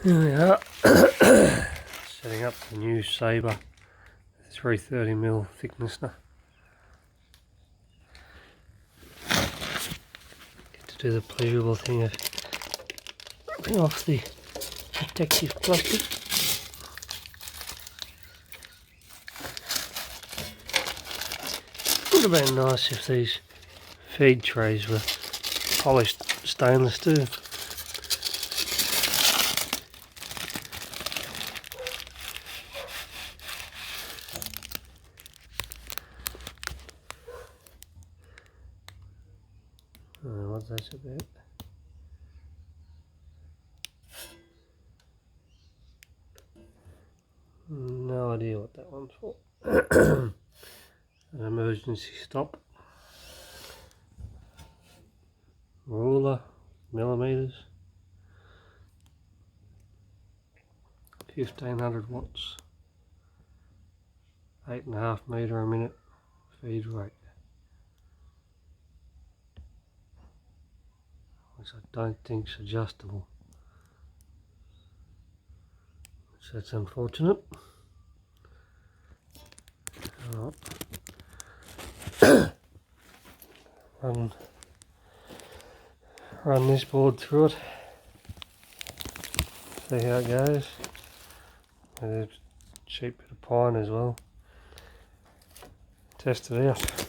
Here we are, setting up the new Saber 330mm thickness now. Get to do the pleasurable thing of ripping off the protective plastic. Would have been nice if these feed trays were polished stainless too. What's that about? No idea what that one's for. An emergency stop. Ruler, millimeters. 1500 watts. 8.5 meter a minute feed rate. Which I don't think's adjustable. So that's unfortunate. Run this board through it. See how it goes. There's a cheap bit of pine as well. Test it out.